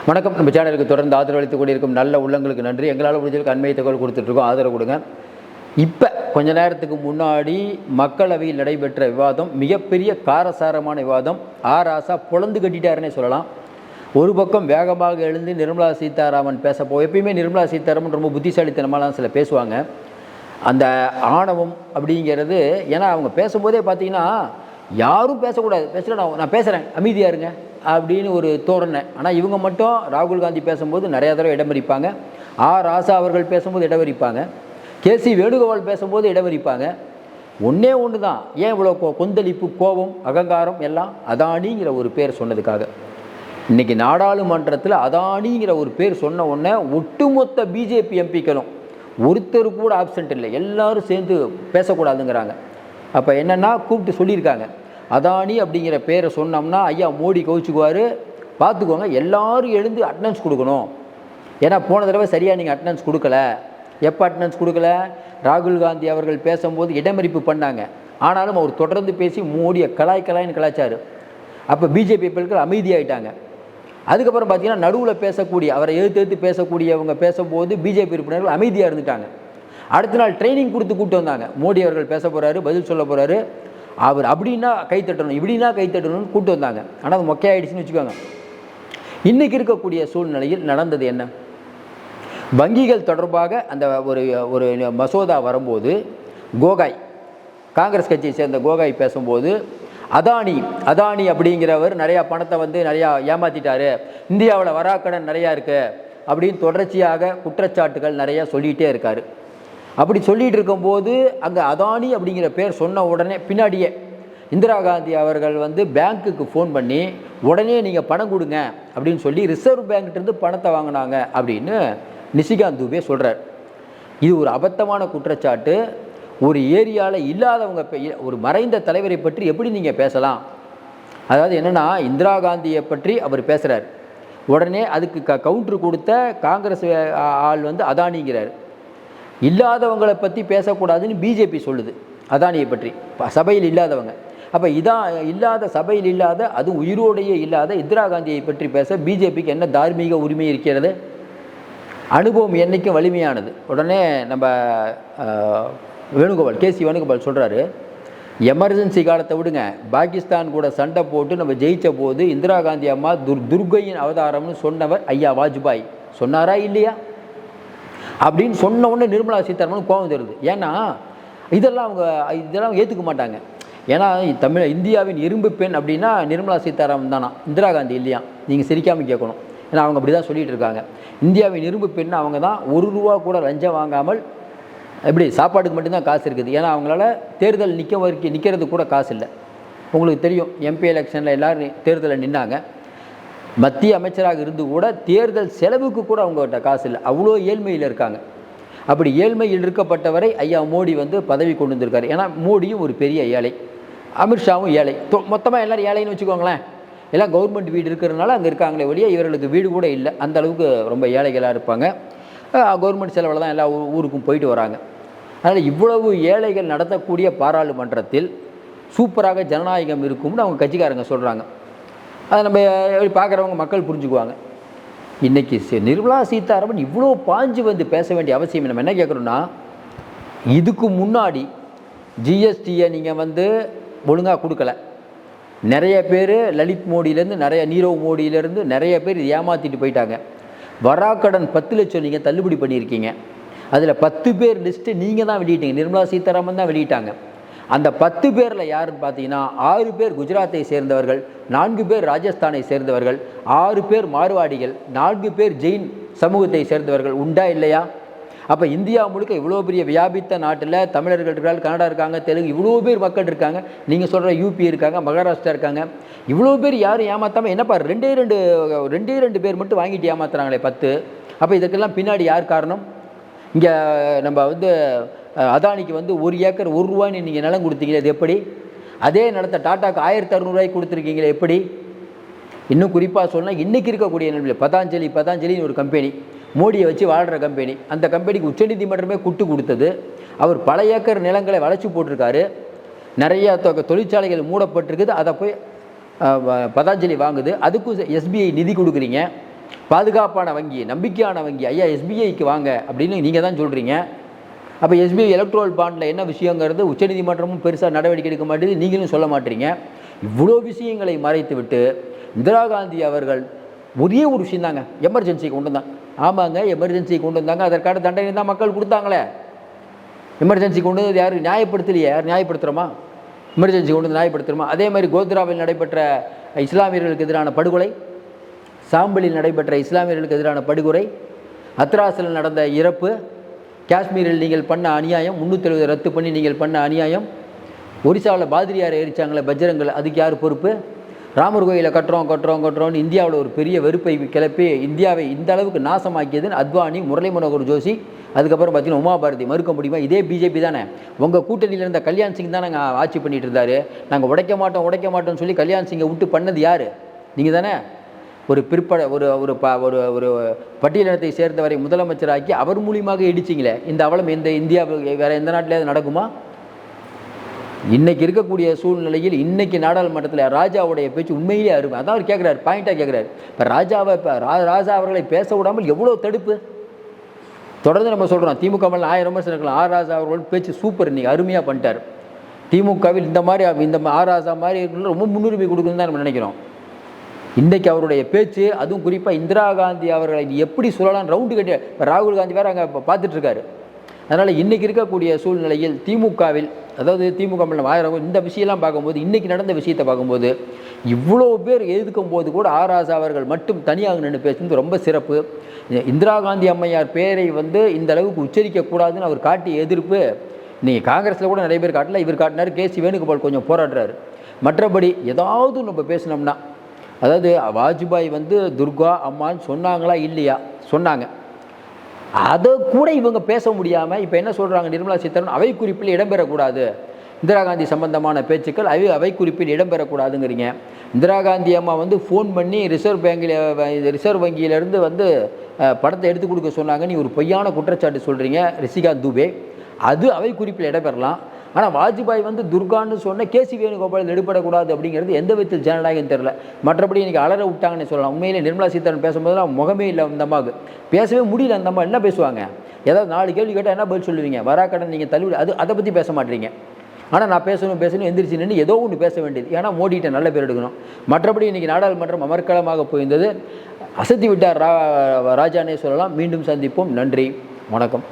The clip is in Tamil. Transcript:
வணக்கம். நம்ம சேனலுக்கு தொடர்ந்து ஆதரவு அளித்து கொண்டிருக்கும் நல்ல உள்ளங்களுக்கு நன்றி. எங்களால் முடிஞ்சதுக்கு அண்மையை தகவல் கொடுத்துட்ருக்கோம், ஆதரவு கொடுங்க. இப்போ கொஞ்ச நேரத்துக்கு முன்னாடி மக்களவையில் நடைபெற்ற விவாதம் மிகப்பெரிய காரசாரமான விவாதம். ராசா பொழந்து கட்டிட்டாருன்னே சொல்லலாம். ஒரு பக்கம் வேகமாக எழுந்து நிர்மலா சீதாராமன் எப்பயுமே நிர்மலா சீதாராமன் ரொம்ப புத்திசாலித்தனமாலாம் சில பேசுவாங்க. அந்த ஆணவம் அப்படிங்கிறது, ஏன்னா அவங்க பேசும்போதே பார்த்தீங்கன்னா யாரும் பேசக்கூடாது, பேசல நான் பேசுகிறேன் அமைதியாக இருங்க அப்படின்னு ஒரு தோரணை. ஆனால் இவங்க மட்டும் ராகுல் காந்தி பேசும்போது நிறையா தடவை இடமறிப்பாங்க, ராசா அவர்கள் பேசும்போது இடமறிப்பாங்க, கேசி வேணுகோபால் பேசும்போது இடமறிப்பாங்க. ஒன்றே ஒன்று தான், ஏன் இவ்வளோ கொந்தளிப்பு, கோபம், அகங்காரம் எல்லாம் அதானிங்கிற ஒரு பேர் சொன்னதுக்காக. இன்றைக்கி நாடாளுமன்றத்தில் அதானிங்கிற ஒரு பேர் சொன்ன உடனே ஒட்டுமொத்த பிஜேபி எம்பிக்களும் ஒருத்தர் கூட ஆப்சண்ட் இல்லை, எல்லாரும் சேர்ந்து பேசக்கூடாதுங்கிறாங்க. அப்போ என்னென்னா கூப்பிட்டு சொல்லியிருக்காங்க, அதானி அப்படிங்கிற பேரை சொன்னோம்னா ஐயா மோடி கவுச்சுக்குவார், பார்த்துக்கோங்க, எல்லோரும் எழுந்து அட்டனன்ஸ் கொடுக்கணும். ஏன்னா போன தடவை சரியாக நீங்கள் அட்டனன்ஸ் கொடுக்கல. எப்போ அட்டனன்ஸ் கொடுக்கல? ராகுல் காந்தி அவர்கள் பேசும்போது இடமறிப்பு பண்ணாங்க, ஆனாலும் அவர் தொடர்ந்து பேசி மோடியை கலாய்ன்னு கலாய்ச்சார். அப்போ பிஜேபி பீப்புள்கள் அமைதியாகிட்டாங்க. அதுக்கப்புறம் பார்த்தீங்கன்னா நடுவில் பேசக்கூடிய, அவரை எழுத்து பேசக்கூடியவங்க பேசும்போது பிஜேபி உறுப்பினர்கள் அமைதியாக இருந்துட்டாங்க. அடுத்த நாள் ட்ரைனிங் கொடுத்து கூப்பிட்டு வந்தாங்க, மோடி அவர்கள் பேச போகிறாரு, பதில் சொல்ல போகிறாரு, அவர் அப்படின்னா கைத்தட்டணும், இப்படின்னா கைத்தட்டணும்னு கூப்பிட்டு வந்தாங்க. ஆனால் அது மொக்கையாயிடுச்சுன்னு வச்சுக்கோங்க. இன்றைக்கி இருக்கக்கூடிய சூழ்நிலையில் நடந்தது என்ன? வங்கிகள் தொடர்பாக அந்த ஒரு மசோதா வரும்போது கோகாய், காங்கிரஸ் கட்சியை சேர்ந்த கோகாய் பேசும்போது அதானி அப்படிங்கிறவர் நிறையா பணத்தை நிறையா ஏமாற்றிட்டாரு, இந்தியாவில் வராக்கடன் நிறையா இருக்குது அப்படின்னு தொடர்ச்சியாக குற்றச்சாட்டுகள் நிறையா சொல்லிகிட்டே இருக்கார். அப்படி சொல்லிகிட்டு இருக்கும்போது அங்கே அதானி அப்படிங்கிற பேர் சொன்ன உடனே பின்னாடியே இந்திரா காந்தி அவர்கள் பேங்க்குக்கு ஃபோன் பண்ணி உடனே நீங்கள் பணம் கொடுங்க அப்படின்னு சொல்லி ரிசர்வ் பேங்க்கிட்டேருந்து பணத்தை வாங்கினாங்க அப்படின்னு நிஷிகாந்த் துபே சொல்கிறார். இது ஒரு அபத்தமான குற்றச்சாட்டு. ஒரு ஏரியாவில் இல்லாதவங்க, ஒரு மறைந்த தலைவரை பற்றி எப்படி நீங்கள் பேசலாம்? அதாவது என்னென்னா, இந்திரா காந்தியை பற்றி அவர் பேசுகிறார், உடனே அதுக்கு கவுண்ட்ரு கொடுத்த காங்கிரஸ் ஆள் அதானிங்கிறார். இல்லாதவங்களை பற்றி பேசக்கூடாதுன்னு பிஜேபி சொல்லுது அதானியை பற்றி, சபையில் இல்லாதவங்க. அப்போ இல்லாத சபையில் இல்லாத, அது உயிரோடையே இல்லாத இந்திரா காந்தியை பற்றி பேச பிஜேபிக்கு என்ன தார்மீக உரிமை இருக்கிறது? அனுபவம் என்றைக்கும் வலிமையானது. உடனே நம்ம கேசி வேணுகோபால் சொல்கிறாரு, எமர்ஜென்சி காலத்தை விடுங்க, பாகிஸ்தான் கூட சண்டை போட்டு நம்ம ஜெயித்த போது இந்திரா காந்தி அம்மா துர்கையின் அவதாரம்னு சொன்னவர் ஐயா வாஜ்பாய் சொன்னாரா இல்லையா? அப்படின்னு சொன்ன உடனே நிர்மலா சீதாராமன் கோபம் தருது. ஏன்னா இதெல்லாம் ஏற்றுக்க மாட்டாங்க. ஏன்னா இந்தியாவின் இரும்பு பெண் அப்படின்னா நிர்மலா சீதாராமன் தானா, இந்திரா காந்தி இல்லையா? நீங்கள் சிரிக்காமல் கேட்கணும். ஏன்னா அவங்க அப்படி தான் சொல்லிகிட்டு இருக்காங்க. இந்தியாவின் இரும்பு பெண் அவங்க தான். ₹1 கூட லஞ்சம் வாங்காமல், எப்படி சாப்பாட்டுக்கு மட்டும்தான் காசு இருக்குது. ஏன்னா அவங்களால தேர்தல் நிற்கிறது கூட காசு இல்லை. உங்களுக்கு தெரியும், எம்பி எலெக்ஷனில் எல்லோரும் தேர்தலில் நின்னாங்க. மத்திய அமைச்சராக இருந்து கூட தேர்தல் செலவுக்கு கூட அவங்ககிட்ட காசு இல்லை, அவ்வளோ ஏழ்மையில் இருக்காங்க. அப்படி ஏழ்மையில் இருக்கப்பட்டவரை ஐயா மோடி பதவி கொண்டு வந்திருக்காரு. ஏன்னா மோடியும் ஒரு பெரிய ஏழை, அமித்ஷாவும் ஏழை, மொத்தமாக எல்லோரும் ஏழைன்னு வச்சுக்கோங்களேன். எல்லாம் கவர்மெண்ட் வீடு இருக்கிறதுனால அங்கே இருக்காங்களே ஒழிய இவர்களுக்கு வீடு கூட இல்லை. அந்த அளவுக்கு ரொம்ப ஏழைகளாக இருப்பாங்க. கவர்மெண்ட் செலவில் தான் எல்லா ஊருக்கும் போயிட்டு வராங்க. அதனால் இவ்வளவு ஏழைகள் நடத்தக்கூடிய பாராளுமன்றத்தில் சூப்பராக ஜனநாயகம் இருக்கும்னு அவங்க கட்சிக்காரங்க சொல்கிறாங்க. அதை நம்ம பார்க்குறவங்க மக்கள் புரிஞ்சுக்குவாங்க. இன்றைக்கி நிர்மலா சீதாராமன் இவ்வளோ பாஞ்சு பேச வேண்டிய அவசியம் நம்ம என்ன கேட்குறோன்னா, இதுக்கு முன்னாடி ஜிஎஸ்டியை நீங்கள் ஒழுங்காக கொடுக்கல. நிறைய பேர் லலித் மோடியிலேருந்து, நீரவ் மோடியிலேருந்து நிறைய பேர் ஏமாற்றிட்டு போயிட்டாங்க. வராக்கடன் 10 லட்சம் நீங்கள் தள்ளுபடி பண்ணியிருக்கீங்க. அதில் 10 பேர் லிஸ்ட்டு நீங்கள் தான் வெளியிட்டீங்க, நிர்மலா சீதாராமன் தான் வெளியிட்டாங்க. அந்த 10 பேரில் யாருன்னு பார்த்தீங்கன்னா 6 பேர் குஜராத்தை சேர்ந்தவர்கள், 4 பேர் ராஜஸ்தானை சேர்ந்தவர்கள், 6 பேர் மார்வாடிகள், 4 பேர் ஜெயின் சமூகத்தை சேர்ந்தவர்கள். உண்டா இல்லையா? அப்போ இந்தியா முழுக்க இவ்வளோ பெரிய வியாபித்த நாட்டில் தமிழர்கள் இருக்காங்க, கன்னடா இருக்காங்க, தெலுங்கு, இவ்வளோ பேர் மக்கள் இருக்காங்க. நீங்கள் சொல்கிற யூபி இருக்காங்க, மகாராஷ்டிரா இருக்காங்க. இவ்வளோ பேர் யாரும் ஏமாற்றாமல் என்னப்பா ரெண்டே ரெண்டு பேர் மட்டும் வாங்கிட்டு ஏமாத்துறாங்களே 10. அப்போ இதுக்கெல்லாம் பின்னாடி யார் காரணம்? இங்கே நம்ம அதானிக்கு 1 ஏக்கர் ₹1 நீங்கள் நிலம் கொடுத்தீங்களே, அது எப்படி? அதே நிலத்தை டாட்டாக்கு ₹1600 கொடுத்துருக்கீங்களே, எப்படி? இன்னும் குறிப்பாக சொன்னால் இன்றைக்கி இருக்கக்கூடிய நிலையில் பதாஞ்சலின்னு ஒரு கம்பெனி, மோடியை வச்சு வாழ்கிற கம்பெனி, அந்த கம்பெனிக்கு உச்சநீதிமன்றமே குட்டு கொடுத்தது. அவர் பல ஏக்கர் நிலங்களை வளைச்சி போட்டிருக்காரு. நிறைய தொழிற்சாலைகள் மூடப்பட்டிருக்குது. அதை போய் பதாஞ்சலி வாங்குது. அதுக்கும் SBI நிதி கொடுக்குறீங்க. பாதுகாப்பான வங்கி, நம்பிக்கையான வங்கி, ஐயா எஸ்பிஐக்கு வாங்க அப்படின்னு நீங்கள் தான் சொல்கிறீங்க. அப்போ எஸ்பிஐ எலக்ட்ரல் பாண்டில் என்ன விஷயங்கிறது உச்சநீதிமன்றமும் பெருசாக நடவடிக்கை எடுக்க மாட்டேது, நீங்களும் சொல்ல மாட்டீங்க. இவ்வளோ விஷயங்களை மறைத்து விட்டு இந்திரா காந்தி அவர்கள் ஒரே ஒரு விஷயம் தாங்க, எமர்ஜென்சி கொண்டு வந்தாங்க. ஆமாங்க, எமர்ஜென்சி கொண்டு வந்தாங்க, அதற்கான தண்டனை தான் மக்கள் கொடுத்தாங்களே. எமர்ஜென்சி கொண்டு வந்து யார் நியாயப்படுத்தலையே? யார் நியாயப்படுத்துகிறோமா? எமர்ஜென்சி கொண்டு வந்து நியாயப்படுத்துகிறோமா? அதே மாதிரி கோத்ராவில் நடைபெற்ற இஸ்லாமியர்களுக்கு எதிரான படுகொலை, சாம்பலில் நடைபெற்ற இஸ்லாமியர்களுக்கு எதிரான படுகொலை, அத்ராஸில் நடந்த இறப்பு, காஷ்மீரில் நீங்கள் பண்ண அநியாயம், 370 ரத்து பண்ணி நீங்கள் பண்ண அநியாயம், ஒரிசாவில் பாதிரியாரை எரிச்சாங்களே பஜ்ரங்கள், அதுக்கு யார் பொறுப்பு? ராமர் கோயிலை கட்டுறோன்னு இந்தியாவில் ஒரு பெரிய வெறுப்பை கிளப்பி இந்தியாவை இந்த அளவுக்கு நாசமாக்கியதுன்னு அத்வானி, முரளி மனோகர் ஜோஷி, அதுக்கப்புறம் பார்த்தீங்கன்னா உமா பாரதி. மறுக்க முடியுமா? இதே பிஜேபி தானே. உங்கள் கூட்டணியில் இருந்த கல்யாண் சிங் தான் நாங்கள் ஆட்சி பண்ணிட்டு இருந்தார். நாங்கள் உடைக்க மாட்டோம்னு சொல்லி கல்யாண் சிங்கை விட்டு பண்ணது யார்? நீங்கள் தானே. ஒரு ஒரு பட்டியலினத்தை சேர்ந்தவரை முதலமைச்சராக்கி அவர் மூலியமாக இடிச்சிங்களே. இந்த அவலம் இந்த இந்தியாவில் வேறு எந்த நாட்டிலேயாவது நடக்குமா? இன்றைக்கி இருக்கக்கூடிய சூழ்நிலையில் இன்றைக்கி நாடாளுமன்றத்தில் ராஜாவுடைய பேச்சு உண்மையிலே அருமை. அதான் அவர் கேட்குறாரு, பாயிண்ட்டாக கேட்குறாரு. இப்போ ராஜா அவர்களை பேச விடாமல் எவ்வளோ தடுப்பு தொடர்ந்து நம்ம சொல்கிறோம். திமுக மேலே 1000 விமர்சனம் இருக்கலாம். ராஜா அவர்கள் பேச்சு சூப்பர், இன்றைக்கி அருமையாக பண்ணிட்டார். திமுகவில் இந்த மாதிரி இந்த ராஜா மாதிரி ரொம்ப முன்னுரிமை கொடுக்குன்னு தான் நம்ம நினைக்கிறோம். இன்றைக்கி அவருடைய பேச்சு, அதுவும் குறிப்பாக இந்திரா காந்தி அவர்களை எப்படி சொல்லலாம் ரவுண்டு கட்டி, இப்போ ராகுல் காந்தி வேறு அங்கே பார்த்துட்ருக்காரு. அதனால் இன்றைக்கி இருக்கக்கூடிய சூழ்நிலையில் திமுகவில், அதாவது திமுக மேலே 1000 இந்த விஷயம்லாம் பார்க்கும்போது, இன்றைக்கி நடந்த விஷயத்தை பார்க்கும்போது, இவ்வளோ பேர் எதிர்க்கும் போது கூட ராஜா அவர்கள் மட்டும் தனியாக நின்று பேசுறது ரொம்ப சிறப்பு. இந்திரா காந்தி அம்மையார் பேரை இந்த அளவுக்கு உச்சரிக்கக்கூடாதுன்னு அவர் காட்டிய எதிர்ப்பு நீங்கள் காங்கிரஸில் கூட நிறைய பேர் காட்டல, இவர் காட்டினார். கேசி வேணுகோபால் கொஞ்சம் போராடுறாரு. மற்றபடி ஏதாவது நம்ம பேசினோம்னா, அதாவது வாஜ்பாய் துர்கா அம்மான்னு சொன்னாங்களா இல்லையா? சொன்னாங்க. அதை கூட இவங்க பேச முடியாமல் இப்போ என்ன சொல்கிறாங்க, நிர்மலா சீதாராமன் அவை குறிப்பில் இடம்பெறக்கூடாது, இந்திரா காந்தி சம்பந்தமான பேச்சுக்கள் அவை குறிப்பில் இடம்பெறக்கூடாதுங்கிறீங்க. இந்திரா காந்தி அம்மா ஃபோன் பண்ணி ரிசர்வ் வங்கியிலேருந்து படத்தை எடுத்து கொடுக்க சொன்னாங்கன்னு ஒரு பொய்யான குற்றச்சாட்டு சொல்கிறீங்க ரிஷிகாந்த் துபே. அது அவை குறிப்பில் இடம்பெறலாம். ஆனால் வாஜ்பாய் துர்கான்னு சொன்ன கேசி வேணுகோபால் எடுபடக்கூடாது அப்படிங்கிறது எந்த விதத்தில் ஜனநாயகம் தெரில. மற்றபடி இன்றைக்கி அலற விட்டாங்கன்னு சொல்லலாம். உண்மையிலே நிர்மலா சீதாராமன் பேசும்போதெல்லாம் முகமே இல்லை. அந்த அம்மாவுக்கு பேசவே முடியல. அந்த அம்மா என்ன பேசுவாங்க? ஏதாவது 4 கேள்வி கேட்டால் என்ன பதில் சொல்லுவீங்க? வராக்கடன் நீங்கள் தள்ளுவிட, அதை பற்றி பேச மாட்டீங்க. ஆனால் நான் பேசணும் எந்திரிச்சு நின்று ஏதோ ஒன்று பேச வேண்டியது. ஏன்னா மோடிகிட்ட நல்ல பேர் எடுக்கணும். மற்றபடி இன்றைக்கி நாடாளுமன்றம் அமர்க்களமாக போயிருந்தது. அசத்தி விட்டார் ராஜானே சொல்லலாம். மீண்டும் சந்திப்போம். நன்றி, வணக்கம்.